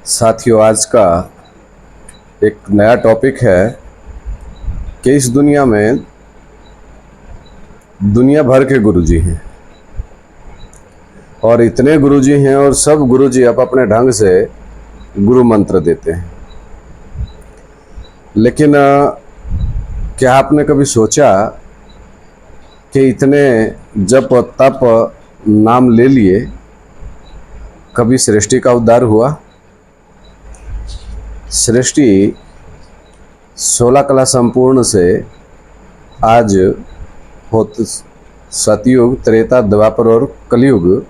साथियों, आज का एक नया टॉपिक है कि इस दुनिया में दुनिया भर के गुरुजी हैं और इतने गुरुजी हैं और सब गुरुजी अपने ढंग से गुरु मंत्र देते हैं। लेकिन क्या आपने कभी सोचा कि इतने जप तप नाम ले लिए, कभी सृष्टि का उद्धार हुआ? सृष्टि 16 कला संपूर्ण से आज होते सतयुग, त्रेता, द्वापर और कलयुग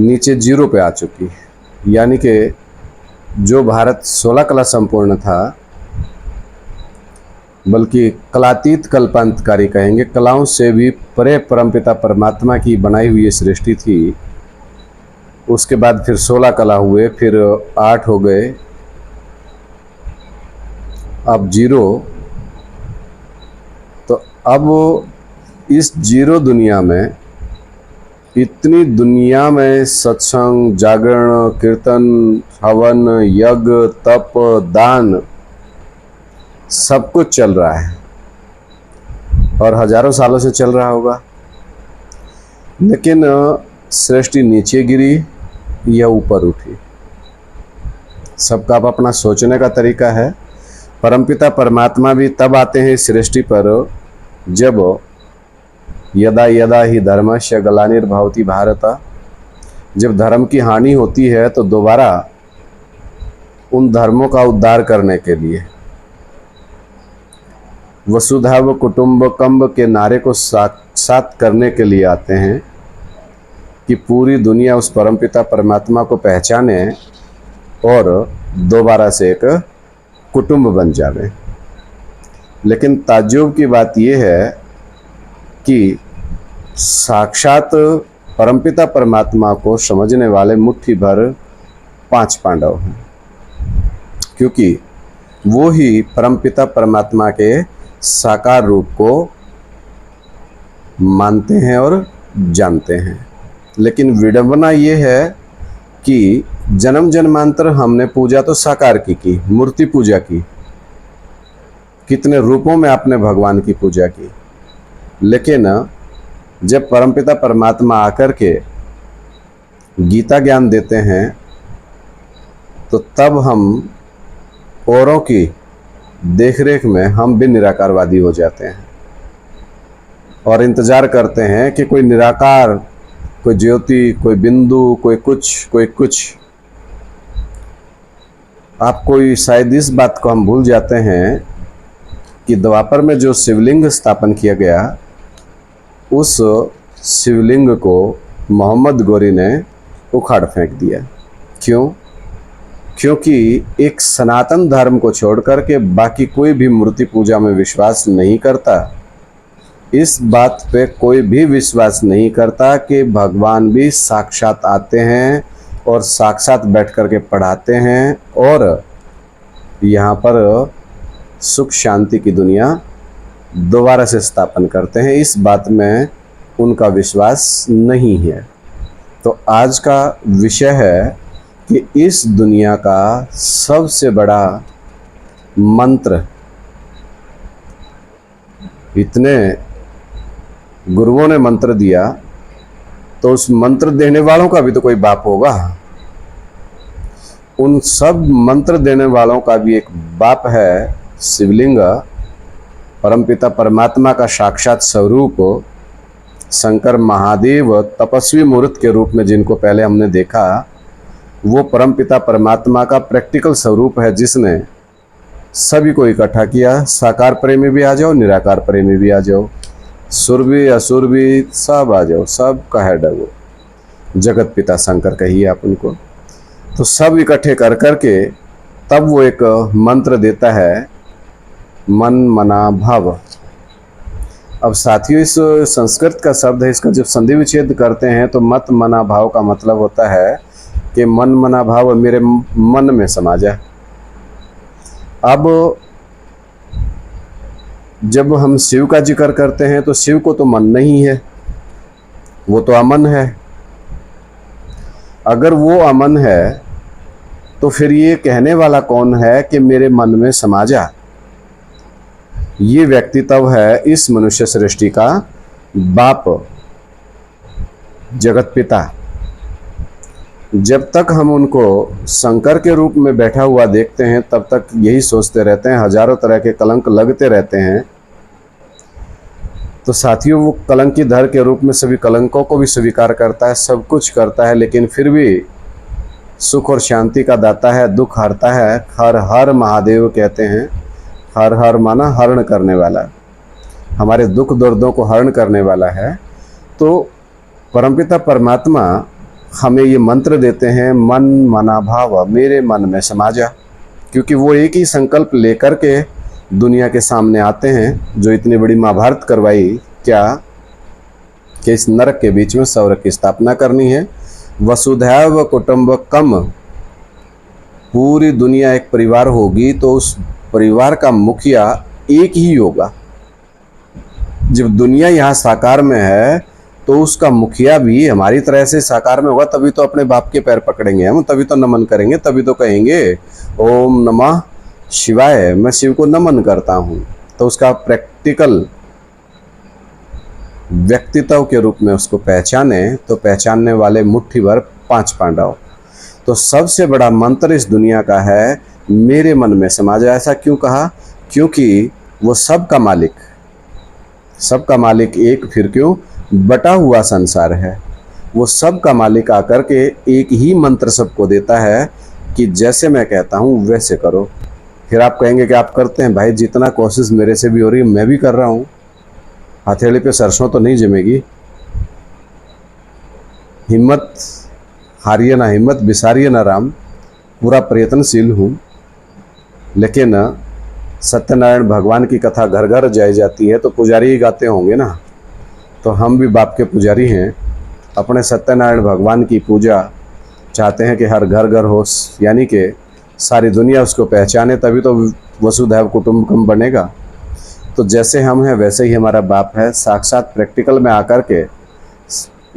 नीचे जीरो पे आ चुकी है। यानी कि जो भारत 16 कला संपूर्ण था, बल्कि कलातीत कल्पांतकारी कहेंगे, कलाओं से भी परे परमपिता परमात्मा की बनाई हुई सृष्टि थी। उसके बाद फिर 16 कला हुए, फिर 8 हो गए, अब जीरो। तो अब इस जीरो दुनिया में, इतनी दुनिया में सत्संग, जागरण, कीर्तन, हवन, यज्ञ, तप, दान सब कुछ चल रहा है और हजारों सालों से चल रहा होगा। लेकिन सृष्टि नीचे गिरी या ऊपर उठी, सबका अपना सोचने का तरीका है। परमपिता परमात्मा भी तब आते हैं इस सृष्टि पर जब यदा यदा ही धर्मस्य ग्लानिर्भवति भारत, जब धर्म की हानि होती है तो दोबारा उन धर्मों का उद्धार करने के लिए वसुधैव कुटुंबकम के नारे को साक्षात करने के लिए आते हैं कि पूरी दुनिया उस परमपिता परमात्मा को पहचाने और दोबारा से एक कुटुंब बन जावे। लेकिन ताज्जुब की बात यह है कि साक्षात परमपिता परमात्मा को समझने वाले मुट्ठी भर 5 पांडव हैं, क्योंकि वो ही परमपिता परमात्मा के साकार रूप को मानते हैं और जानते हैं। लेकिन विडंबना ये है कि जन्म जन्मांतर हमने पूजा तो साकार की, मूर्ति पूजा की, कितने रूपों में आपने भगवान की पूजा की। लेकिन जब परमपिता परमात्मा आकर के गीता ज्ञान देते हैं तो तब हम औरों की देखरेख में हम भी निराकारवादी हो जाते हैं और इंतजार करते हैं कि कोई निराकार, कोई ज्योति, कोई बिंदु, कोई कुछ। आप कोई शायद इस बात को हम भूल जाते हैं कि द्वापर में जो शिवलिंग स्थापन किया गया, उस शिवलिंग को मोहम्मद गोरी ने उखाड़ फेंक दिया। क्यों? क्योंकि एक सनातन धर्म को छोड़कर के बाकी कोई भी मूर्ति पूजा में विश्वास नहीं करता। इस बात पे कोई भी विश्वास नहीं करता कि भगवान भी साक्षात आते हैं और साक्षात बैठ कर के पढ़ाते हैं और यहाँ पर सुख शांति की दुनिया दोबारा से स्थापन करते हैं। इस बात में उनका विश्वास नहीं है। तो आज का विषय है कि इस दुनिया का सबसे बड़ा मंत्र, इतने गुरुओं ने मंत्र दिया तो उस मंत्र देने वालों का भी तो कोई बाप होगा। उन सब मंत्र देने वालों का भी एक बाप है, शिवलिंग, परमपिता परमात्मा का साक्षात स्वरूप, शंकर महादेव तपस्वी मूर्त के रूप में जिनको पहले हमने देखा, वो परमपिता परमात्मा का प्रैक्टिकल स्वरूप है जिसने सभी को इकट्ठा किया। साकार प्रेमी भी आ जाओ, निराकार प्रेमी भी आ जाओ, सुर भी असुर भी सब आ जाओ, सब का हेड है वो, जगत पिता शंकर कहिए आप उनको। तो सब इकट्ठे कर करके तब वो एक मंत्र देता है, मन मना भाव। अब साथियों, इस संस्कृत का शब्द है, इसका जब संधि विच्छेद करते हैं तो मत मना भाव का मतलब होता है कि मन मना भाव मेरे मन में समा जाए। अब जब हम शिव का जिक्र करते हैं तो शिव को तो मन नहीं है, वो तो अमन है। अगर वो अमन है तो फिर ये कहने वाला कौन है कि मेरे मन में समा जा? ये व्यक्तित्व है इस मनुष्य सृष्टि का बाप, जगत पिता। जब तक हम उनको शंकर के रूप में बैठा हुआ देखते हैं तब तक यही सोचते रहते हैं, हजारों तरह के कलंक लगते रहते हैं। तो साथियों, वो कलंकीधर के रूप में सभी कलंकों को भी स्वीकार करता है, सब कुछ करता है, लेकिन फिर भी सुख और शांति का दाता है, दुख हरता है। हर हर महादेव कहते हैं। हर हर माना हरण करने वाला, हमारे दुख दर्दों को हरण करने वाला है। तो परमपिता परमात्मा हमें ये मंत्र देते हैं, मन मना भाव मेरे मन में समा जा, क्योंकि वो एक ही संकल्प लेकर के दुनिया के सामने आते हैं, जो इतनी बड़ी महाभारत करवाई, क्या कि इस नरक के बीच में स्वर्ग की स्थापना करनी है। वसुधैव कुटुंबकम, पूरी दुनिया एक परिवार होगी तो उस परिवार का मुखिया एक ही होगा। जब दुनिया यहाँ साकार में है तो उसका मुखिया भी हमारी तरह से साकार में होगा, तभी तो अपने बाप के पैर पकड़ेंगे हम, तभी तो नमन करेंगे, तभी तो कहेंगे ओम नमः शिवाय, मैं शिव को नमन करता हूँ। तो उसका प्रैक्टिकल व्यक्तित्व के रूप में उसको पहचाने तो पहचानने वाले मुट्ठी भर 5 पांडव। तो सबसे बड़ा मंत्र इस दुनिया का है, मेरे मन में समा जा। ऐसा क्यों कहा? क्योंकि वो सबका मालिक, सबका मालिक एक, फिर क्यों बटा हुआ संसार है। वो सबका मालिक आकर के एक ही मंत्र सबको देता है कि जैसे मैं कहता हूँ वैसे करो। फिर आप कहेंगे कि आप करते हैं। भाई, जितना कोशिश मेरे से भी हो रही है मैं भी कर रहा हूँ। हथेली पे सरसों तो नहीं जमेगी। हिम्मत हारिए ना हिम्मत, बिसारिए ना राम, पूरा प्रयत्नशील हूँ। लेकिन सत्यनारायण भगवान की कथा घर घर जाई जाती है तो पुजारी ही गाते होंगे ना। तो हम भी बाप के पुजारी हैं, अपने सत्यनारायण भगवान की पूजा चाहते हैं कि हर घर घर हो, यानी कि सारी दुनिया उसको पहचाने, तभी तो वसुधैव कुटुंबकम बनेगा। तो जैसे हम हैं वैसे ही हमारा बाप है, साक्षात प्रैक्टिकल में आकर के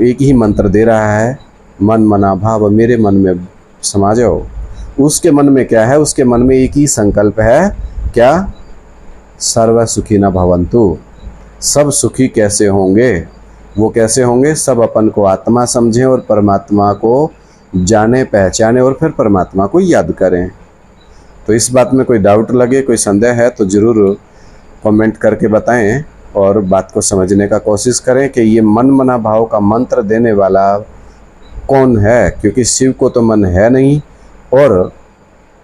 एक ही मंत्र दे रहा है, मन मना भाव मेरे मन में समा जाओ। उसके मन में क्या है? उसके मन में एक ही संकल्प है, क्या? सर्व सुखी न भवन्तु, सब सुखी कैसे होंगे? वो कैसे होंगे? सब अपन को आत्मा समझें और परमात्मा को जाने पहचाने और फिर परमात्मा को याद करें। तो इस बात में कोई डाउट लगे, कोई संदेह है तो ज़रूर कमेंट करके बताएं और बात को समझने का कोशिश करें कि ये मन मना भाव का मंत्र देने वाला कौन है, क्योंकि शिव को तो मन है नहीं, और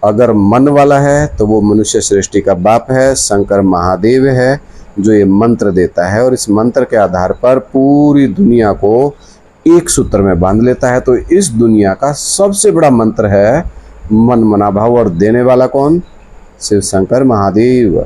अगर मन वाला है तो वो मनुष्य सृष्टि का बाप है, शंकर महादेव है जो ये मंत्र देता है, और इस मंत्र के आधार पर पूरी दुनिया को एक सूत्र में बांध लेता है। तो इस दुनिया का सबसे बड़ा मंत्र है मन मना भाव, और देने वाला कौन? शिव शंकर महादेव।